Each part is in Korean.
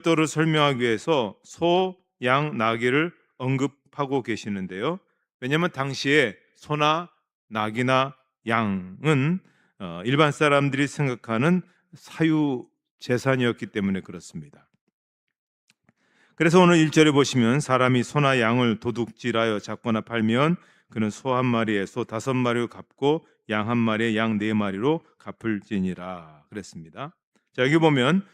절도를 설명하기 위해서 소, 양, 나귀를 언급하고 계시는데요. 왜냐하면 당시에 소나 나귀나 양은 일반 사람들이 생각하는 사유 재산이었기 때문에 그렇습니다. 그래서 오늘 1절에 보시면 사람이 소나 양을 도둑질하여 잡거나 팔면 그는 소 한 마리에 소 5마리로 갚고 양 한 마리에 양 4마리로 갚을지니라 그랬습니다. 자, 여기 보면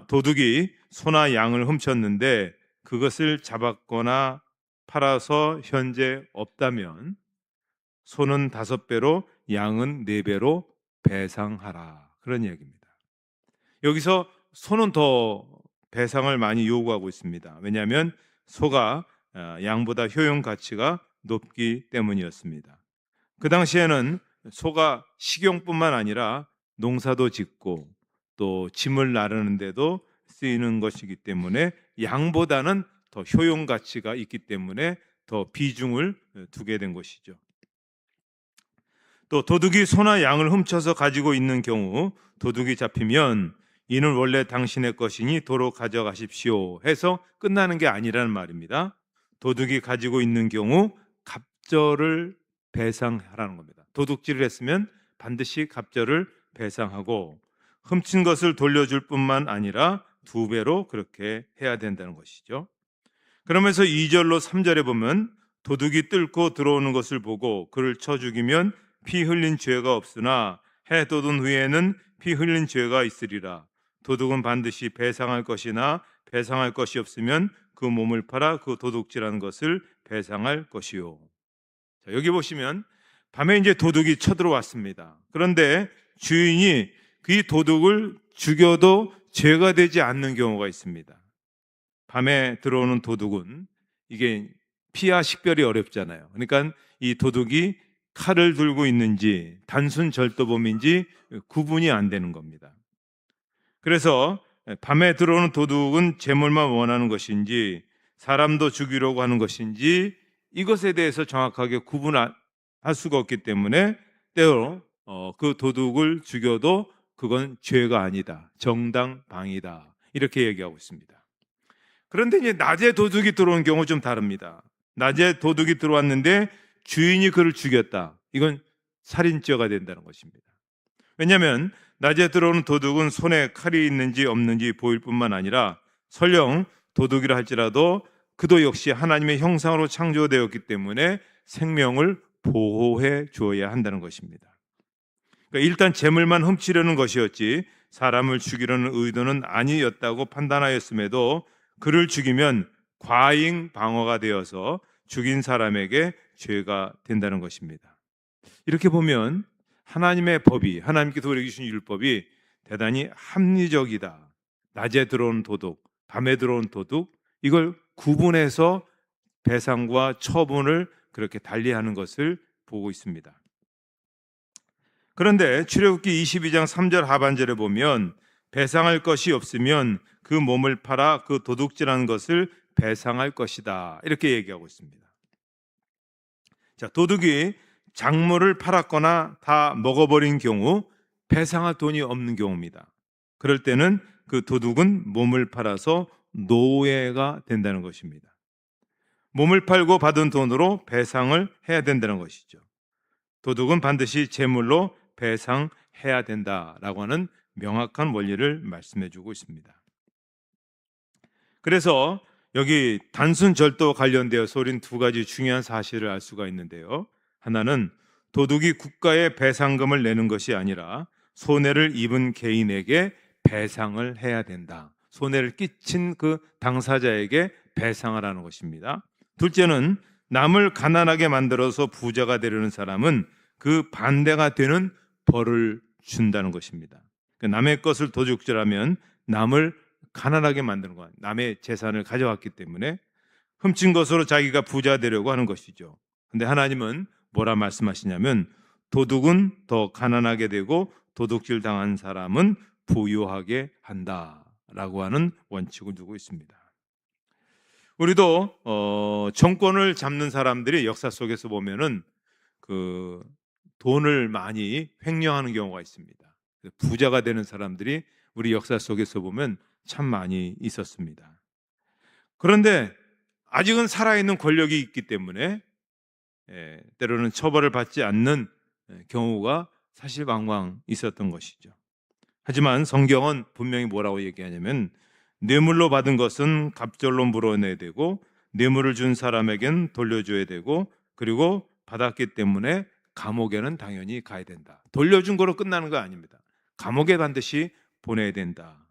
도둑이 소나 양을 훔쳤는데 그것을 잡았거나 팔아서 현재 없다면 소는 5배로 양은 4배로 배상하라, 그런 이야기입니다. 여기서 소는 더 배상을 많이 요구하고 있습니다. 왜냐하면 소가 양보다 효용 가치가 높기 때문이었습니다. 그 당시에는 소가 식용뿐만 아니라 농사도 짓고 또 짐을 나르는 데도 쓰이는 것이기 때문에 양보다는 더 효용 가치가 있기 때문에 더 비중을 두게 된 것이죠. 또 도둑이 소나 양을 훔쳐서 가지고 있는 경우 도둑이 잡히면 이는 원래 당신의 것이니 도로 가져가십시오 해서 끝나는 게 아니라는 말입니다. 도둑이 가지고 있는 경우 갑절을 배상하라는 겁니다. 도둑질을 했으면 반드시 갑절을 배상하고 훔친 것을 돌려줄 뿐만 아니라 2배로 그렇게 해야 된다는 것이죠. 그러면서 2절로 3절에 보면 도둑이 뚫고 들어오는 것을 보고 그를 쳐 죽이면 피 흘린 죄가 없으나 해 돋은 후에는 피 흘린 죄가 있으리라. 도둑은 반드시 배상할 것이나 배상할 것이 없으면 그 몸을 팔아 그 도둑질하는 것을 배상할 것이요. 자, 여기 보시면 밤에 이제 도둑이 쳐들어왔습니다. 그런데 주인이 그 도둑을 죽여도 죄가 되지 않는 경우가 있습니다. 밤에 들어오는 도둑은 이게 피와 식별이 어렵잖아요. 그러니까 이 도둑이 칼을 들고 있는지 단순 절도범인지 구분이 안 되는 겁니다. 그래서 밤에 들어오는 도둑은 재물만 원하는 것인지 사람도 죽이려고 하는 것인지 이것에 대해서 정확하게 구분할 수가 없기 때문에 때로 그 도둑을 죽여도 그건 죄가 아니다, 정당방위다, 이렇게 얘기하고 있습니다. 그런데 이제 낮에 도둑이 들어온 경우 좀 다릅니다. 낮에 도둑이 들어왔는데 주인이 그를 죽였다. 이건 살인죄가 된다는 것입니다. 왜냐하면 낮에 들어오는 도둑은 손에 칼이 있는지 없는지 보일 뿐만 아니라 설령 도둑이라 할지라도 그도 역시 하나님의 형상으로 창조되었기 때문에 생명을 보호해 주어야 한다는 것입니다. 그러니까 일단 재물만 훔치려는 것이었지 사람을 죽이려는 의도는 아니었다고 판단하였음에도 그를 죽이면 과잉 방어가 되어서 죽인 사람에게 죄가 된다는 것입니다. 이렇게 보면 하나님의 법이, 하나님께서 우리에게 주신 율법이 대단히 합리적이다. 낮에 들어온 도둑, 밤에 들어온 도둑, 이걸 구분해서 배상과 처분을 그렇게 달리하는 것을 보고 있습니다. 그런데 출애굽기 22장 3절 하반절에 보면 배상할 것이 없으면 그 몸을 팔아 그 도둑질한 것을 배상할 것이다, 이렇게 얘기하고 있습니다. 자, 도둑이 작물을 팔았거나 다 먹어버린 경우 배상할 돈이 없는 경우입니다. 그럴 때는 그 도둑은 몸을 팔아서 노예가 된다는 것입니다. 몸을 팔고 받은 돈으로 배상을 해야 된다는 것이죠. 도둑은 반드시 재물로 배상해야 된다라고 하는 명확한 원리를 말씀해 주고 있습니다. 그래서 여기 단순 절도와 관련되어서 우리는 2가지 중요한 사실을 알 수가 있는데요. 하나는 도둑이 국가에 배상금을 내는 것이 아니라 손해를 입은 개인에게 배상을 해야 된다. 손해를 끼친 그 당사자에게 배상을 하는 것입니다. 둘째는 남을 가난하게 만들어서 부자가 되려는 사람은 그 반대가 되는 벌을 준다는 것입니다. 남의 것을 도둑질하면 남을 가난하게 만드는 것, 남의 재산을 가져왔기 때문에 훔친 것으로 자기가 부자 되려고 하는 것이죠. 그런데 하나님은 뭐라 말씀하시냐면 도둑은 더 가난하게 되고 도둑질 당한 사람은 부유하게 한다라고 하는 원칙을 두고 있습니다. 우리도 정권을 잡는 사람들이 역사 속에서 보면은 그 돈을 많이 횡령하는 경우가 있습니다. 부자가 되는 사람들이 우리 역사 속에서 보면 참 많이 있었습니다. 그런데 아직은 살아있는 권력이 있기 때문에 때로는 처벌을 받지 않는 경우가 사실망광 있었던 것이죠. 하지만 성경은 분명히 뭐라고 얘기하냐면 뇌물로 받은 것은 갑절로 물어내야 되고 뇌물을 준 사람에겐 돌려줘야 되고 그리고 받았기 때문에 감옥에는 당연히 가야 된다. 돌려준 거로 끝나는 거 아닙니다. 감옥에 반드시 보내야 된다.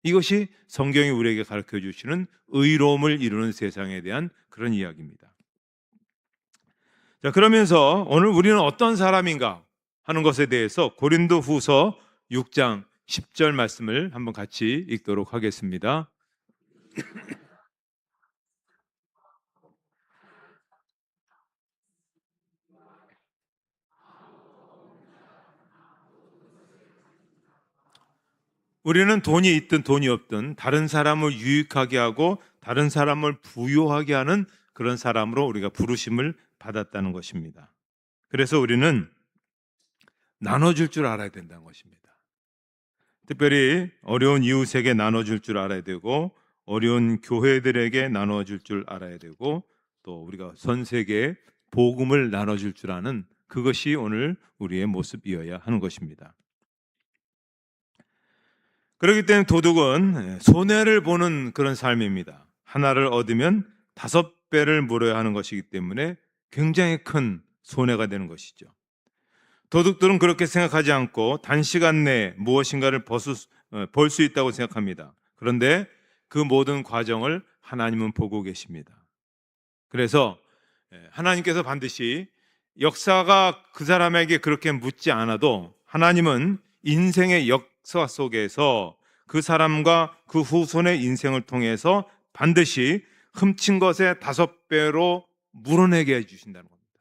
이것이 성경이 우리에게 가르쳐 주시는 의로움을 이루는 세상에 대한 그런 이야기입니다. 자, 그러면서 오늘 우리는 어떤 사람인가 하는 것에 대해서 고린도후서 6장 10절 말씀을 한번 같이 읽도록 하겠습니다. 우리는 돈이 있든 돈이 없든 다른 사람을 유익하게 하고 다른 사람을 부유하게 하는 그런 사람으로 우리가 부르심을 받았다는 것입니다. 그래서 우리는 나눠줄 줄 알아야 된다는 것입니다. 특별히 어려운 이웃에게 나눠줄 줄 알아야 되고 어려운 교회들에게 나눠줄 줄 알아야 되고 또 우리가 전 세계에 복음을 나눠줄 줄 아는 그것이 오늘 우리의 모습이어야 하는 것입니다. 그렇기 때문에 도둑은 손해를 보는 그런 삶입니다. 하나를 얻으면 5배를 물어야 하는 것이기 때문에 굉장히 큰 손해가 되는 것이죠. 도둑들은 그렇게 생각하지 않고 단시간 내에 무엇인가를 벌 수 있다고 생각합니다. 그런데 그 모든 과정을 하나님은 보고 계십니다. 그래서 하나님께서 반드시 역사가 그 사람에게 그렇게 묻지 않아도 하나님은 인생의 역사 속에서 그 사람과 그 후손의 인생을 통해서 반드시 훔친 것의 5배로 물어내게 해주신다는 겁니다.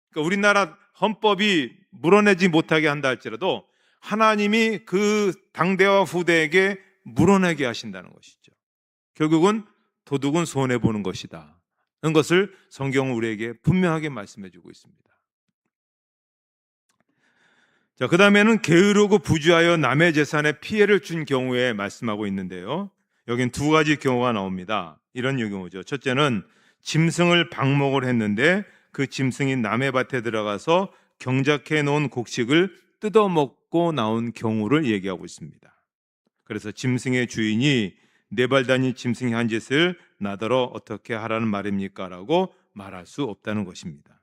그러니까 우리나라 헌법이 물어내지 못하게 한다 할지라도 하나님이 그 당대와 후대에게 물어내게 하신다는 것이죠. 결국은 도둑은 손해보는 것이다 하는 것을 성경은 우리에게 분명하게 말씀해주고 있습니다. 자, 그 다음에는 게으르고 부주하여 남의 재산에 피해를 준 경우에 말씀하고 있는데요. 여긴 2가지 경우가 나옵니다. 이런 경우죠. 첫째는 짐승을 방목을 했는데 그 짐승이 남의 밭에 들어가서 경작해 놓은 곡식을 뜯어먹고 나온 경우를 얘기하고 있습니다. 그래서 짐승의 주인이 네 발 다닌 짐승이 한 짓을 나더러 어떻게 하라는 말입니까? 라고 말할 수 없다는 것입니다.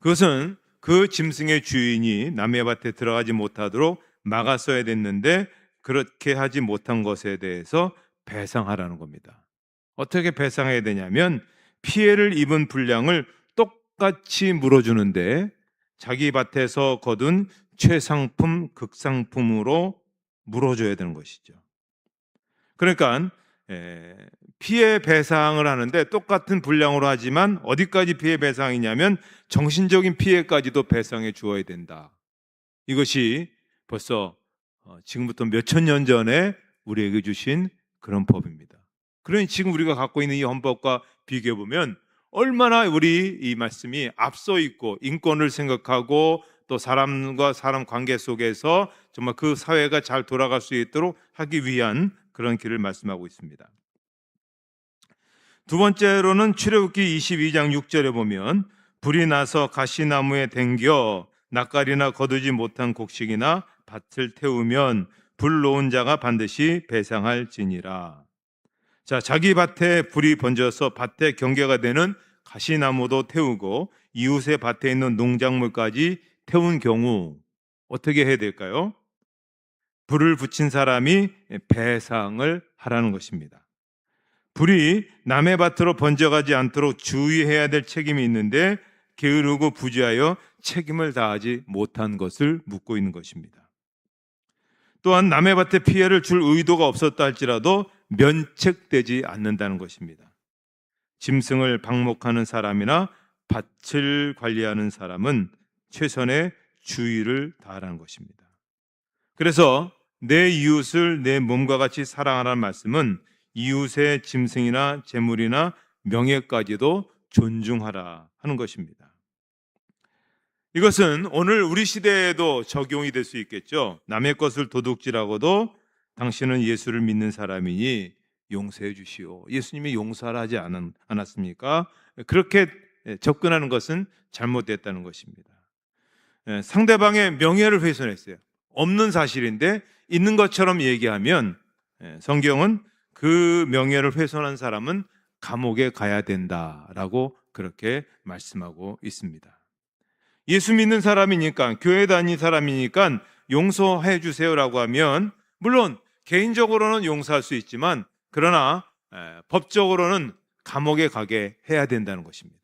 그것은 그 짐승의 주인이 남의 밭에 들어가지 못하도록 막았어야 됐는데 그렇게 하지 못한 것에 대해서 배상하라는 겁니다. 어떻게 배상해야 되냐면 피해를 입은 분량을 똑같이 물어주는데 자기 밭에서 거둔 최상품, 극상품으로 물어줘야 되는 것이죠. 그러니까 피해 배상을 하는데 똑같은 분량으로 하지만 어디까지 피해 배상이냐면 정신적인 피해까지도 배상해 주어야 된다. 이것이 벌써 지금부터 몇천 년 전에 우리에게 주신 그런 법입니다. 그러니 지금 우리가 갖고 있는 이 헌법과 비교해 보면 얼마나 우리 이 말씀이 앞서 있고 인권을 생각하고 또 사람과 사람 관계 속에서 정말 그 사회가 잘 돌아갈 수 있도록 하기 위한 그런 길을 말씀하고 있습니다. 두 번째로는 출애굽기 22장 6절에 보면 불이 나서 가시나무에 댕겨 낯가리나 거두지 못한 곡식이나 밭을 태우면 불 놓은 자가 반드시 배상할지니라. 자, 자기 밭에 불이 번져서 밭에 경계가 되는 가시나무도 태우고 이웃의 밭에 있는 농작물까지 태운 경우 어떻게 해야 될까요? 불을 붙인 사람이 배상을 하라는 것입니다. 불이 남의 밭으로 번져가지 않도록 주의해야 될 책임이 있는데 게으르고 부주하여 책임을 다하지 못한 것을 묻고 있는 것입니다. 또한 남의 밭에 피해를 줄 의도가 없었다 할지라도 면책되지 않는다는 것입니다. 짐승을 방목하는 사람이나 밭을 관리하는 사람은 최선의 주의를 다하라는 것입니다. 그래서 내 이웃을 내 몸과 같이 사랑하라는 말씀은 이웃의 짐승이나 재물이나 명예까지도 존중하라 하는 것입니다. 이것은 오늘 우리 시대에도 적용이 될 수 있겠죠. 남의 것을 도둑질하고도 당신은 예수를 믿는 사람이니 용서해 주시오. 예수님이 용서하라 하지 않았습니까? 그렇게 접근하는 것은 잘못됐다는 것입니다. 상대방의 명예를 훼손했어요. 없는 사실인데 있는 것처럼 얘기하면 성경은 그 명예를 훼손한 사람은 감옥에 가야 된다라고 그렇게 말씀하고 있습니다. 예수 믿는 사람이니까, 교회 다니는 사람이니까 용서해 주세요라고 하면 물론 개인적으로는 용서할 수 있지만 그러나 법적으로는 감옥에 가게 해야 된다는 것입니다.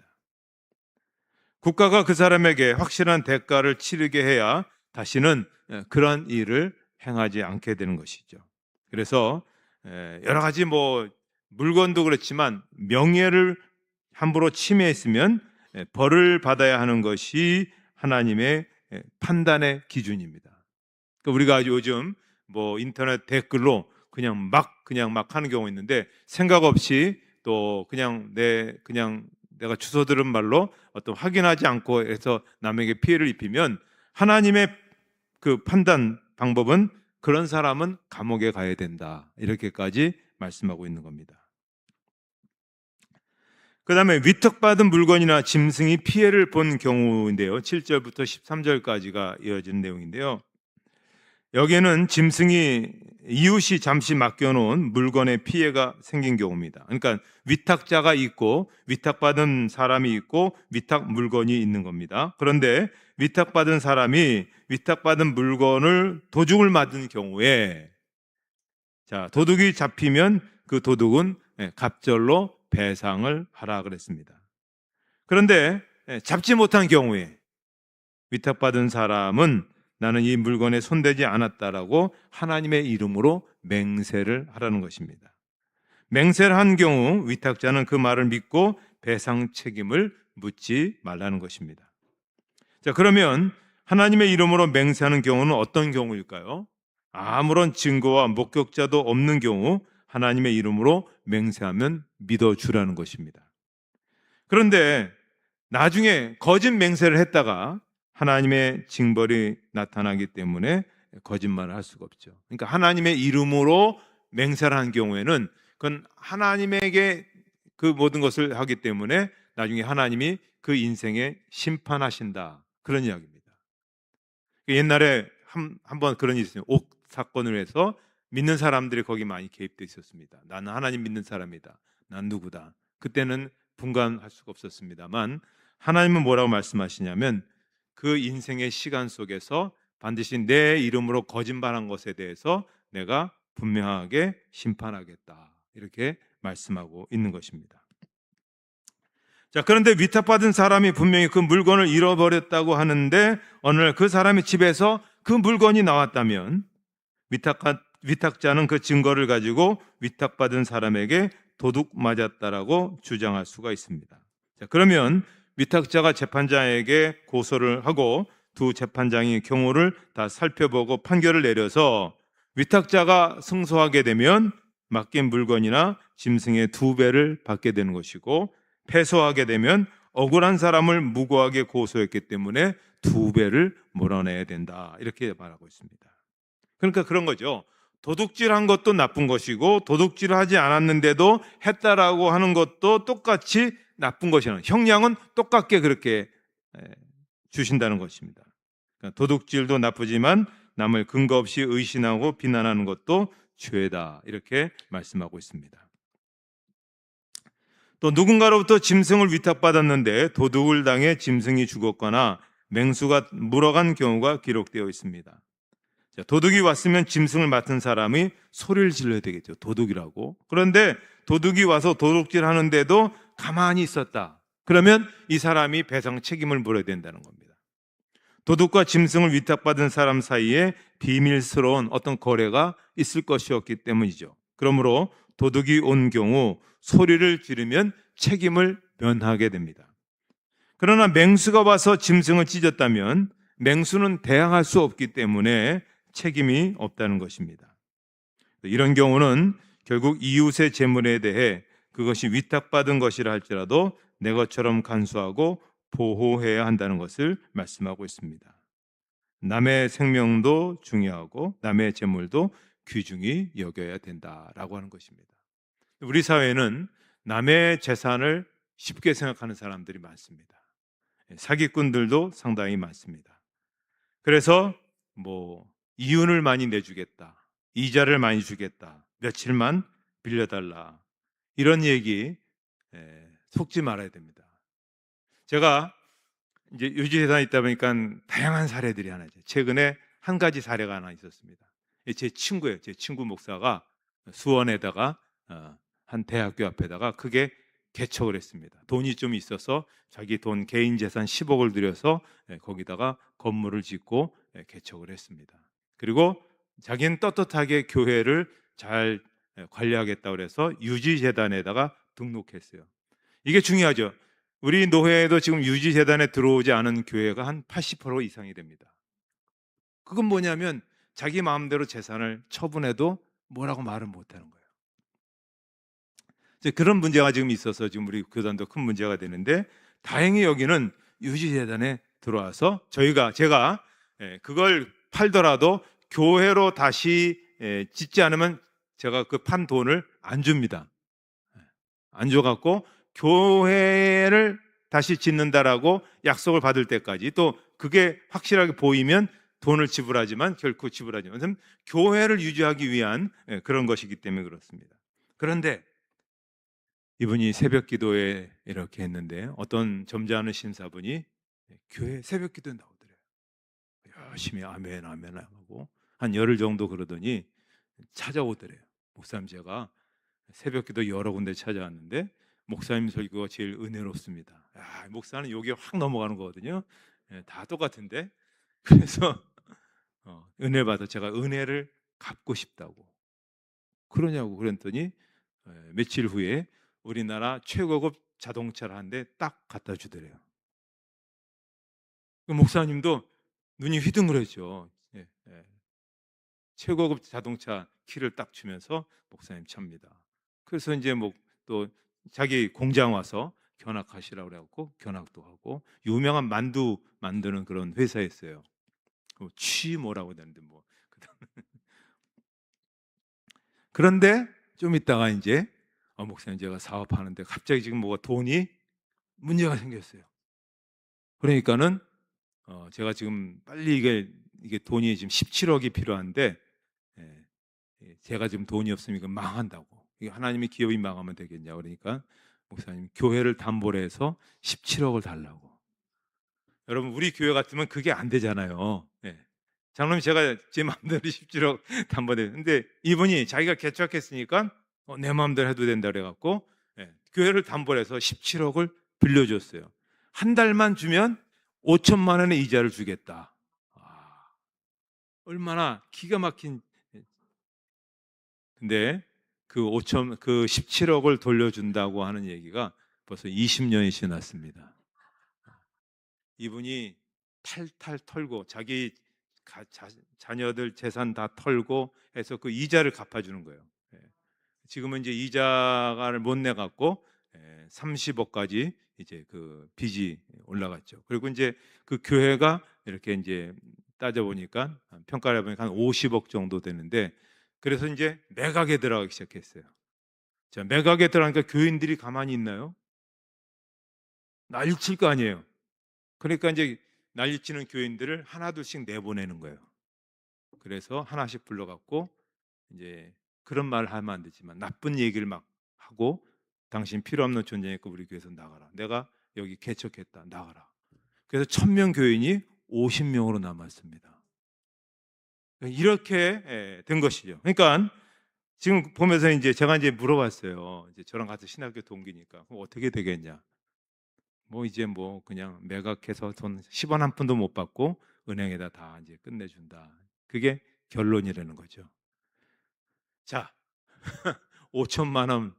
국가가 그 사람에게 확실한 대가를 치르게 해야 다시는 그런 일을 행하지 않게 되는 것이죠. 그래서 여러 가지 물건도 그렇지만 명예를 함부로 침해했으면 벌을 받아야 하는 것이 하나님의 판단의 기준입니다. 그러니까 우리가 요즘 인터넷 댓글로 그냥 막 하는 경우 있는데 생각 없이 또 그냥 내가 주워 들은 말로 어떤 확인하지 않고 해서 남에게 피해를 입히면 하나님의 그 판단 방법은 그런 사람은 감옥에 가야 된다. 이렇게까지 말씀하고 있는 겁니다. 그 다음에 위탁받은 물건이나 짐승이 피해를 본 경우인데요. 7절부터 13절까지가 이어지는 내용인데요. 여기에는 짐승이 이웃이 잠시 맡겨놓은 물건에 피해가 생긴 경우입니다. 그러니까 위탁자가 있고 위탁받은 사람이 있고 위탁 물건이 있는 겁니다. 그런데 위탁받은 사람이 위탁받은 물건을 도둑을 맞은 경우에 도둑이 잡히면 그 도둑은 갑절로 배상을 하라 그랬습니다. 그런데 잡지 못한 경우에 위탁받은 사람은 나는 이 물건에 손대지 않았다라고 하나님의 이름으로 맹세를 하라는 것입니다. 맹세를 한 경우 위탁자는 그 말을 믿고 배상 책임을 묻지 말라는 것입니다. 그러면 하나님의 이름으로 맹세하는 경우는 어떤 경우일까요? 아무런 증거와 목격자도 없는 경우 하나님의 이름으로 맹세하면 믿어주라는 것입니다. 그런데 나중에 거짓 맹세를 했다가 하나님의 징벌이 나타나기 때문에 거짓말을 할 수가 없죠. 그러니까 하나님의 이름으로 맹세를 한 경우에는 그건 하나님에게 그 모든 것을 하기 때문에 나중에 하나님이 그 인생에 심판하신다. 그런 이야기입니다. 옛날에 한 번 그런 일이 있어요. 옥 사건을 해서 믿는 사람들이 거기 많이 개입되어 있었습니다. 나는 하나님 믿는 사람이다. 난 누구다. 그때는 분간할 수가 없었습니다만 하나님은 뭐라고 말씀하시냐면 그 인생의 시간 속에서 반드시 내 이름으로 거짓말한 것에 대해서 내가 분명하게 심판하겠다. 이렇게 말씀하고 있는 것입니다. 그런데 위탁받은 사람이 분명히 그 물건을 잃어버렸다고 하는데 어느 날 그 사람의 집에서 그 물건이 나왔다면 위탁자는 그 증거를 가지고 위탁받은 사람에게 도둑 맞았다라고 주장할 수가 있습니다. 그러면 위탁자가 재판장에게 고소를 하고 두 재판장이 경우를 다 살펴보고 판결을 내려서 위탁자가 승소하게 되면 맡긴 물건이나 짐승의 2배를 받게 되는 것이고 패소하게 되면 억울한 사람을 무고하게 고소했기 때문에 2배를 몰아내야 된다. 이렇게 말하고 있습니다. 그러니까 그런 거죠. 도둑질한 것도 나쁜 것이고 도둑질을 하지 않았는데도 했다라고 하는 것도 똑같이 나쁜 것이라는 형량은 똑같게 그렇게 주신다는 것입니다. 그러니까 도둑질도 나쁘지만 남을 근거 없이 의심하고 비난하는 것도 죄다 이렇게 말씀하고 있습니다. 또 누군가로부터 짐승을 위탁받았는데 도둑을 당해 짐승이 죽었거나 맹수가 물어간 경우가 기록되어 있습니다. 도둑이 왔으면 짐승을 맡은 사람이 소리를 질러야 되겠죠. 도둑이라고. 그런데 도둑이 와서 도둑질 하는데도 가만히 있었다. 그러면 이 사람이 배상 책임을 물어야 된다는 겁니다. 도둑과 짐승을 위탁받은 사람 사이에 비밀스러운 어떤 거래가 있을 것이었기 때문이죠. 그러므로 도둑이 온 경우 소리를 지르면 책임을 면하게 됩니다. 그러나 맹수가 와서 짐승을 찢었다면 맹수는 대항할 수 없기 때문에 책임이 없다는 것입니다. 이런 경우는 결국 이웃의 재물에 대해 그것이 위탁받은 것이라 할지라도 내 것처럼 간수하고 보호해야 한다는 것을 말씀하고 있습니다. 남의 생명도 중요하고 남의 재물도 귀중히 여겨야 된다라고 하는 것입니다. 우리 사회는 남의 재산을 쉽게 생각하는 사람들이 많습니다. 사기꾼들도 상당히 많습니다. 그래서 뭐 이윤을 많이 내주겠다, 이자를 많이 주겠다, 며칠만 빌려달라, 이런 얘기 속지 말아야 됩니다. 제가 이제 유지재산에 있다 보니까 다양한 사례들이 하나 있어요. 최근에 한 가지 사례가 하나 있었습니다. 제 친구예요. 제 친구 목사가 수원에다가 한 대학교 앞에다가 크게 개척을 했습니다. 돈이 좀 있어서 자기 돈 개인 재산 10억을 들여서 거기다가 건물을 짓고 개척을 했습니다. 그리고 자기는 떳떳하게 교회를 잘 관리하겠다고 그래서 유지재단에다가 등록했어요. 이게 중요하죠. 우리 노회에도 지금 유지재단에 들어오지 않은 교회가 한 80% 이상이 됩니다. 그건 뭐냐면 자기 마음대로 재산을 처분해도 뭐라고 말은 못하는 거예요. 이제 그런 문제가 지금 있어서 지금 우리 교단도 큰 문제가 되는데, 다행히 여기는 유지재단에 들어와서 제가 그걸 팔더라도 교회로 다시 짓지 않으면 제가 그 판 돈을 안 줍니다. 안 줘갖고 교회를 다시 짓는다라고 약속을 받을 때까지, 또 그게 확실하게 보이면 돈을 지불하지만 결코 지불하지 않으면 교회를 유지하기 위한 그런 것이기 때문에 그렇습니다. 그런데 이분이 새벽 기도에 이렇게 했는데 어떤 점잖은 신사분이 교회 새벽 기도에 나오더래요. 열심히 아멘 아멘 하고 한 열흘 정도 그러더니 찾아오더래요. 목사님, 제가 새벽 기도 여러 군데 찾아왔는데 목사님 설교가 제일 은혜롭습니다. 목사는 여기에 확 넘어가는 거거든요. 다 똑같은데. 그래서 은혜 받아 제가 은혜를 갚고 싶다고. 그러냐고 그랬더니 며칠 후에 우리나라 최고급 자동차를 한 대 딱 갖다 주더래요. 그 목사님도 눈이 휘둥그레죠. 최고급 자동차 키를 딱 주면서 목사님 찹니다. 그래서 이제 뭐 또 자기 공장 와서 견학하시라고 그래갖고 견학도 하고, 유명한 만두 만드는 그런 회사였어요. 취 뭐라고 되는데 뭐. 그런데 좀 있다가 이제 목사님, 제가 사업하는데 갑자기 지금 뭐가 돈이 문제가 생겼어요. 그러니까는 제가 지금 빨리 이게 돈이 지금 17억이 필요한데 제가 지금 돈이 없으니까 망한다고. 이게 하나님의 기업이 망하면 되겠냐. 그러니까 목사님, 교회를 담보로 해서 17억을 달라고. 여러분, 우리 교회 같으면 그게 안 되잖아요. 장로님, 제가 제 마음대로 17억 담보돼. 근데 이분이 자기가 개척했으니까 내 마음대로 해도 된다 그래갖고 교회를 담보로 해서 17억을 빌려줬어요. 한 달만 주면 5천만 원의 이자를 주겠다. 얼마나 기가 막힌. 근데 그 17억을 돌려준다고 하는 얘기가 벌써 20년이 지났습니다. 이분이 탈탈 털고 자기 자녀들 재산 다 털고 해서 그 이자를 갚아주는 거예요. 지금은 이제 이자를 못 내갖고 30억까지 이제 그 빚이 올라갔죠. 그리고 이제 그 교회가 이렇게 이제 따져보니까 평가를 해보니까 한 50억 정도 되는데, 그래서 이제 매각에 들어가기 시작했어요. 자, 매각에 들어가니까 교인들이 가만히 있나요? 난리칠 거 아니에요. 그러니까 이제 난리치는 교인들을 하나둘씩 내보내는 거예요. 그래서 하나씩 불러갖고 이제 그런 말을 하면 안 되지만 나쁜 얘기를 막 하고, 당신 필요 없는 존재니까 우리 교회에서 나가라. 내가 여기 개척했다. 나가라. 그래서 1000명 교인이 50명으로 남았습니다. 이렇게 된 것이죠. 그러니까 지금 보면서 이제 제가 이제 물어봤어요. 이제 저랑 같은 신학교 동기니까 그럼 어떻게 되겠냐? 뭐 이제 뭐 그냥 매각해서 돈 10원 한 푼도 못 받고 은행에다 다 이제 끝내준다. 그게 결론이라는 거죠. 자, 5천만 원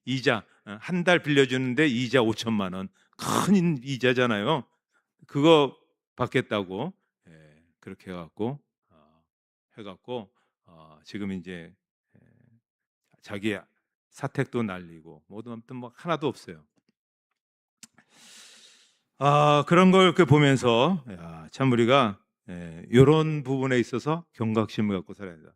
이자, 한 달 빌려주는데 이자 5천만 원, 큰 이자잖아요. 그거 받겠다고 그렇게 해갖고 지금 이제 자기 사택도 날리고 모두 아무튼 뭐 하나도 없어요. 그런 걸 보면서 참 우리가 이런 부분에 있어서 경각심을 갖고 살아야 된다.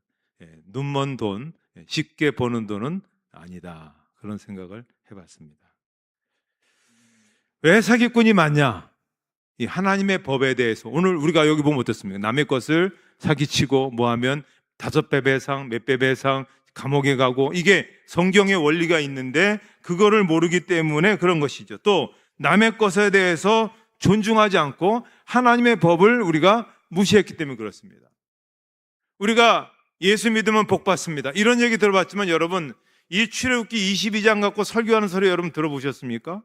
눈먼 돈, 쉽게 버는 돈은 아니다. 그런 생각을 해봤습니다. 왜 사기꾼이 많냐? 이 하나님의 법에 대해서 오늘 우리가 여기 보면 어떻습니까? 남의 것을 사기치고 뭐하면 5배 배상, 몇 배 배상, 감옥에 가고, 이게 성경의 원리가 있는데 그거를 모르기 때문에 그런 것이죠. 또 남의 것에 대해서 존중하지 않고 하나님의 법을 우리가 무시했기 때문에 그렇습니다. 우리가 예수 믿으면 복 받습니다, 이런 얘기 들어봤지만 여러분, 이 출애굽기 22장 갖고 설교하는 소리 여러분 들어보셨습니까?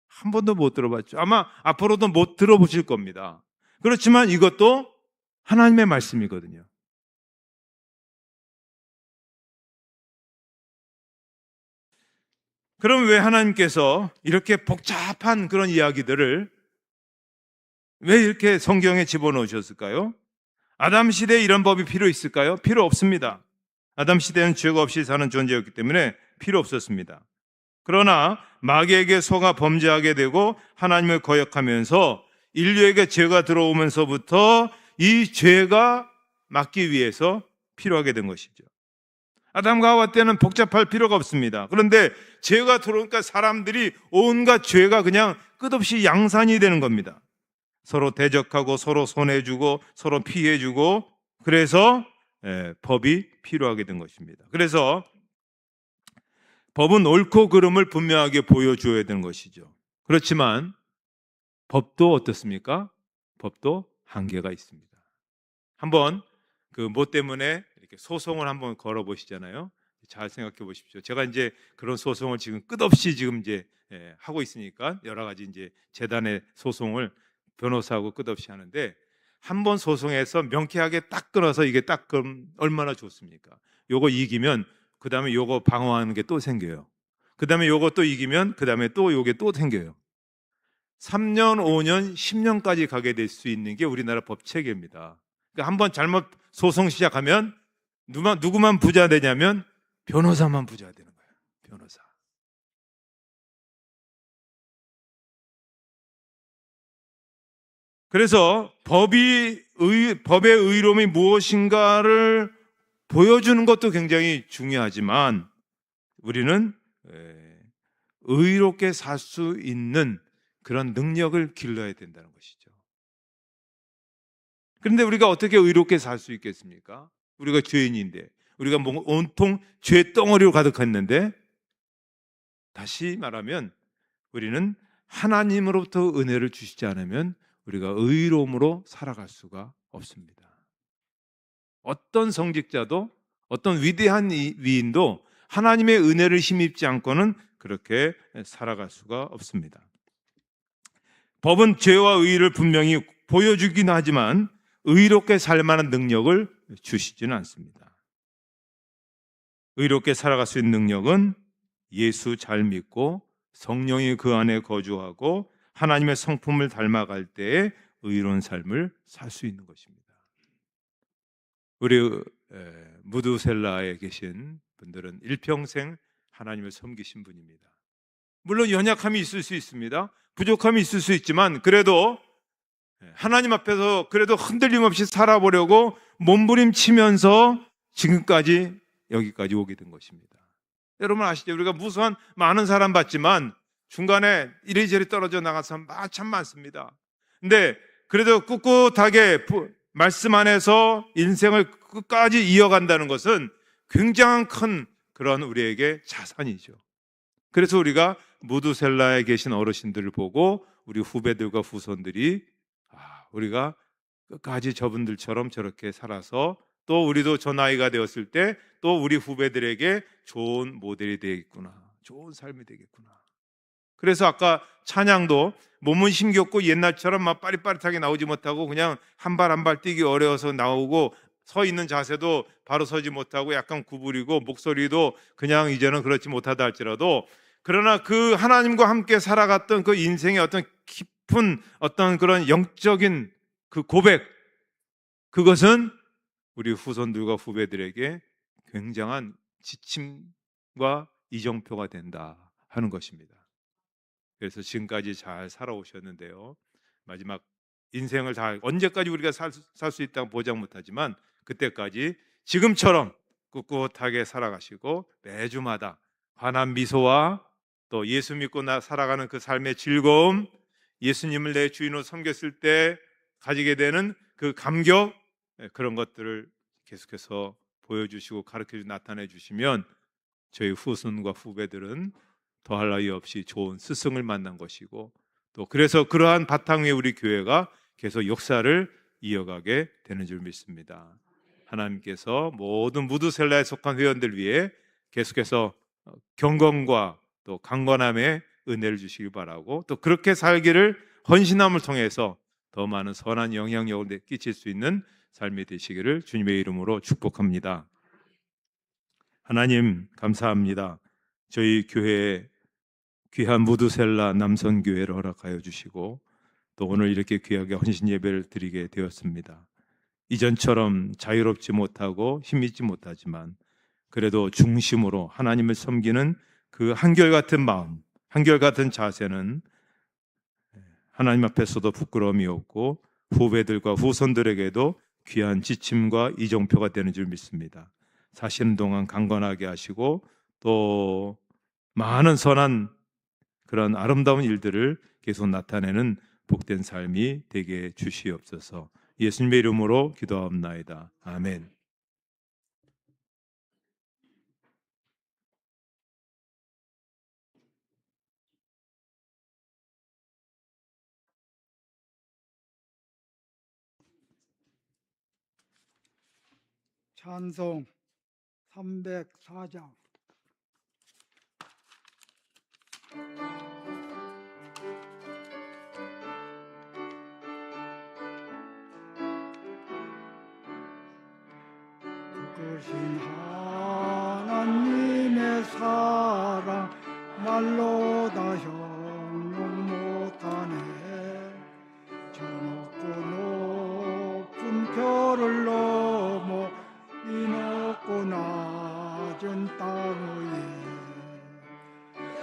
한 번도 못 들어봤죠. 아마 앞으로도 못 들어보실 겁니다. 그렇지만 이것도 하나님의 말씀이거든요. 그럼 왜 하나님께서 이렇게 복잡한 그런 이야기들을 왜 이렇게 성경에 집어넣으셨을까요? 아담 시대에 이런 법이 필요 있을까요? 필요 없습니다. 아담 시대는 죄가 없이 사는 존재였기 때문에 필요 없었습니다. 그러나 마귀에게 속아 범죄하게 되고 하나님을 거역하면서 인류에게 죄가 들어오면서부터 이 죄가 막기 위해서 필요하게 된 것이죠. 아담과 하와 때는 복잡할 필요가 없습니다. 그런데 죄가 들어오니까 사람들이 온갖 죄가 그냥 끝없이 양산이 되는 겁니다. 서로 대적하고 서로 손해주고 서로 피해주고, 그래서 법이 필요하게 된 것입니다. 그래서 법은 옳고 그름을 분명하게 보여줘야 되는 것이죠. 그렇지만 법도 어떻습니까? 법도 한계가 있습니다. 한번 그 뭐 때문에 이렇게 소송을 한번 걸어보시잖아요. 잘 생각해 보십시오. 제가 이제 그런 소송을 지금 끝없이 지금 이제 하고 있으니까 여러 가지 이제 재단의 소송을 변호사하고 끝없이 하는데, 한 번 소송해서 명쾌하게 딱 끊어서 이게 딱 그럼 얼마나 좋습니까? 요거 이기면 그 다음에 요거 방어하는 게 또 생겨요. 그 다음에 요거 또 이기면 그 다음에 또 요게 또 생겨요. 3년, 5년, 10년까지 가게 될 수 있는 게 우리나라 법 체계입니다. 그러니까 한번 잘못 소송 시작하면 누구만 부자 되냐면 변호사만 부자 되는 거예요. 변호사. 그래서 법의 의로움이 무엇인가를 보여주는 것도 굉장히 중요하지만 우리는 의롭게 살 수 있는 그런 능력을 길러야 된다는 것이죠. 그런데 우리가 어떻게 의롭게 살 수 있겠습니까? 우리가 죄인인데, 우리가 온통 죄 덩어리로 가득했는데, 다시 말하면 우리는 하나님으로부터 은혜를 주시지 않으면 우리가 의로움으로 살아갈 수가 없습니다. 어떤 성직자도 어떤 위대한 위인도 하나님의 은혜를 힘입지 않고는 그렇게 살아갈 수가 없습니다. 법은 죄와 의를 분명히 보여주긴 하지만 의롭게 살 만한 능력을 주시지는 않습니다. 의롭게 살아갈 수 있는 능력은 예수 잘 믿고 성령이 그 안에 거주하고 하나님의 성품을 닮아갈 때에 의로운 삶을 살 수 있는 것입니다. 우리 무드셀라에 계신 분들은 일평생 하나님을 섬기신 분입니다. 물론 연약함이 있을 수 있습니다. 부족함이 있을 수 있지만 그래도 하나님 앞에서 그래도 흔들림 없이 살아보려고 몸부림치면서 지금까지 여기까지 오게 된 것입니다. 여러분 아시죠? 우리가 무수한 많은 사람 봤지만 중간에 이리저리 떨어져 나간 사람 참 많습니다. 근데 그래도 꿋꿋하게 말씀 안에서 인생을 끝까지 이어간다는 것은 굉장한 큰 그런 우리에게 자산이죠. 그래서 우리가 무드셀라에 계신 어르신들을 보고 우리 후배들과 후손들이 우리가 끝까지 저분들처럼 저렇게 살아서 또 우리도 저 나이가 되었을 때 또 우리 후배들에게 좋은 모델이 되겠구나, 좋은 삶이 되겠구나. 그래서 아까 찬양도 몸은 힘겹고 옛날처럼 막 빠릿빠릿하게 나오지 못하고 그냥 한 발 한 발 뛰기 어려워서 나오고, 서 있는 자세도 바로 서지 못하고 약간 구부리고 목소리도 그냥 이제는 그렇지 못하다 할지라도, 그러나 그 하나님과 함께 살아갔던 그 인생의 어떤 깊은 어떤 그런 영적인 그 고백, 그것은 우리 후손들과 후배들에게 굉장한 지침과 이정표가 된다 하는 것입니다. 그래서 지금까지 잘 살아오셨는데요, 마지막 인생을 다 언제까지 우리가 살 수 있다고 보장 못하지만 그때까지 지금처럼 꿋꿋하게 살아가시고 매주마다 환한 미소와 또 예수 믿고 살아가는 그 삶의 즐거움, 예수님을 내 주인으로 섬겼을 때 가지게 되는 그 감격, 그런 것들을 계속해서 보여주시고 가르쳐주고 나타내 주시면 저희 후손과 후배들은 더할 나위 없이 좋은 스승을 만난 것이고, 또 그래서 그러한 바탕 위에 우리 교회가 계속 역사를 이어가게 되는 줄 믿습니다. 하나님께서 모든 무드셀라에 속한 회원들 위해 계속해서 경건과 또 강건함의 은혜를 주시길 바라고, 또 그렇게 살기를 헌신함을 통해서 더 많은 선한 영향력을 끼칠 수 있는 삶이 되시기를 주님의 이름으로 축복합니다. 하나님 감사합니다. 저희 교회에 귀한 무드셀라 남선교회를 허락하여 주시고 또 오늘 이렇게 귀하게 헌신 예배를 드리게 되었습니다. 이전처럼 자유롭지 못하고 힘있지 못하지만 그래도 중심으로 하나님을 섬기는 그 한결같은 마음, 한결같은 자세는 하나님 앞에서도 부끄러움이 없고 후배들과 후손들에게도 귀한 지침과 이정표가 되는 줄 믿습니다. 사시는 동안 강건하게 하시고 또 많은 선한 그런 아름다운 일들을 계속 나타내는 복된 삶이 되게 주시옵소서. 예수님의 이름으로 기도하옵나이다. 아멘. 찬송 304장. 크신 하나님의 사랑 말로 다 형용 못하네. 저 높은 별을 넘어 이 높고 낮은 땅 위에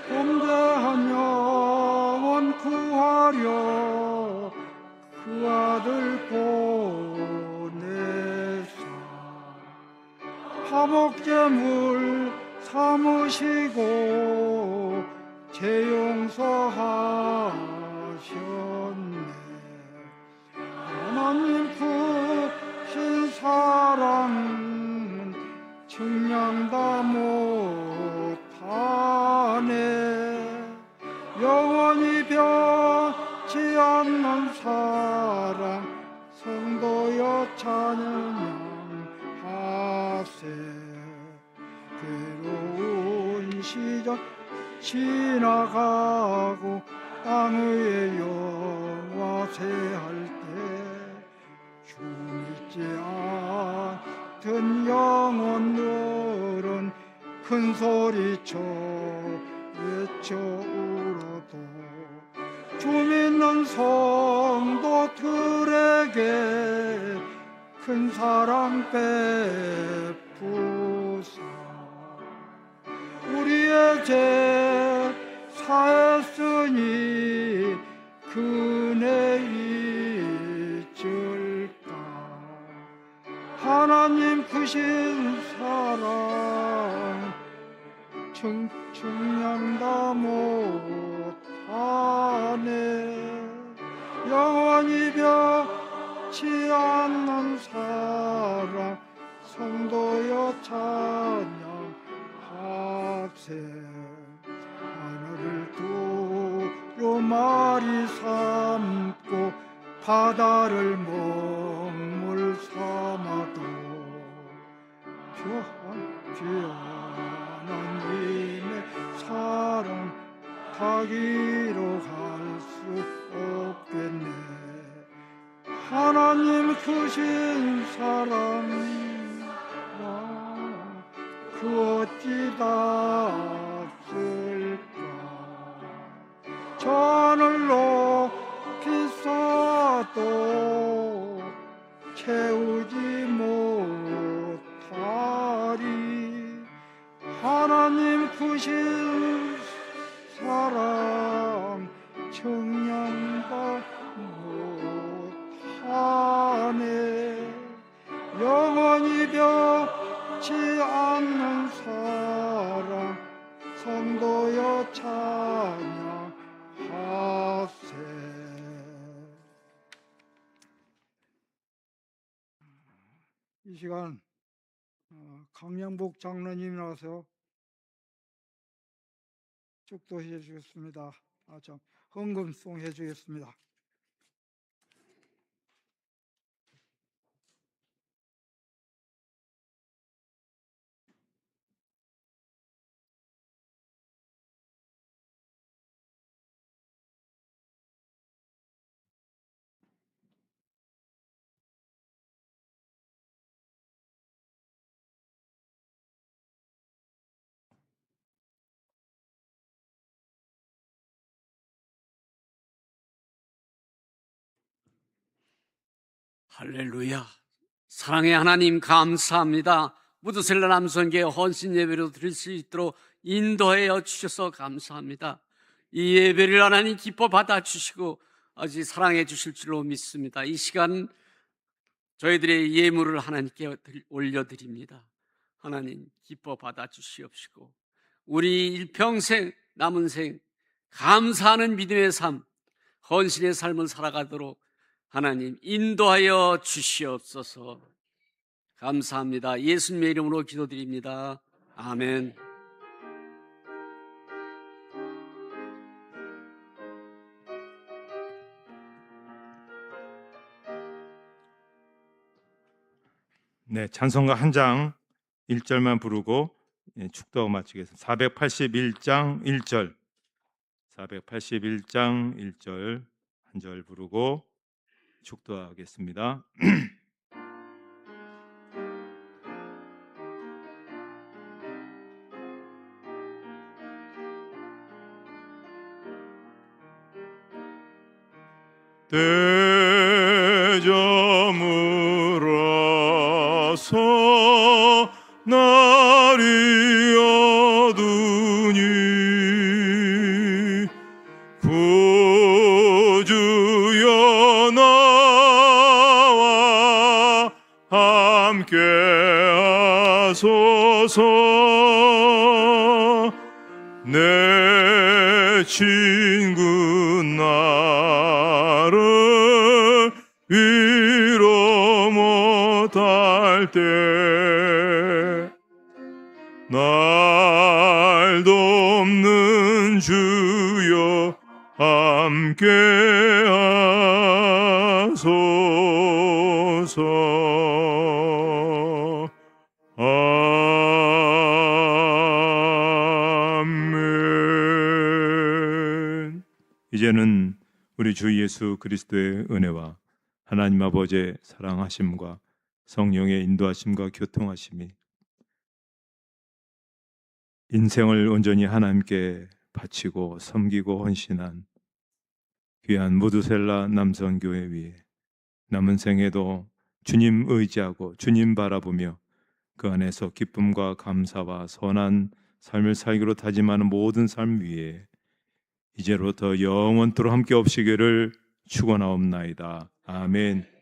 범죄한 영혼 구하려 그 아들 보내사 화목제물 삼으시고 죄 용서하셨네. 하나님 크신 사랑 측량 다 못하네. 영원히 변치 않는 사랑 성도여 찬양하세. 괴로운 시절 지나가고 땅 위에 영화세할 때 주 믿지 않던 영혼들은 큰 소리쳐 외쳐 울어도 주 믿는 성도들에게 큰 사랑 베푸사. 우리의 죄 사했으니 그네 잊을까. 하나님 크신 사랑 측량 다 못하네. 영원히 변치 않는 사랑 성도여 찬양합세. 하늘을 두루마리 삼고 바다를 먹물 삼아도 하나님의 사랑 타기로 갈 수 없겠네. 하나님 크신 사랑 그 어찌 닿을까. 전을 높이 쌓아도 채우지 못하리. 하나님 크신 사랑 청량다 못하네. 영원히 변치 않는 인도여 찬양하세. 이 시간 강영복 장로님이 나와서 축도해 주겠습니다. 헌금송 해 주겠습니다. 할렐루야. 사랑의 하나님 감사합니다. 무드셀러 남성교회 헌신 예배로 드릴 수 있도록 인도하여 주셔서 감사합니다. 이 예배를 하나님 기뻐 받아주시고 아직 사랑해 주실 줄로 믿습니다. 이 시간 저희들의 예물을 하나님께 올려드립니다. 하나님 기뻐 받아주시옵시고 우리 일평생 남은 생 감사하는 믿음의 삶, 헌신의 삶을 살아가도록 하나님 인도하여 주시옵소서. 감사합니다. 예수님의 이름으로 기도드립니다. 아멘. 네, 찬송가 한 장 1절만 부르고 축도하고 마치겠습니다. 481장 1절, 481장 1절 한 절 부르고 축도하겠습니다. 대저물어서 날이 어두니 구주여 나와 함께 하소서. 내 친구 나를 위로 못할 때 날 돕는 주여 함께 하소서. 아멘. 이제는 우리 주 예수 그리스도의 은혜와 하나님 아버지의 사랑하심과 성령의 인도하심과 교통하심이 인생을 온전히 하나님께 바치고 섬기고 헌신한 귀한 무드셀라 남성교회 위에 남은 생에도 주님 의지하고 주님 바라보며 그 안에서 기쁨과 감사와 선한 삶을 살기로 다짐하는 모든 삶 위에 이제로부터 영원토록 함께 없으기를 축원하옵나이다. 아멘.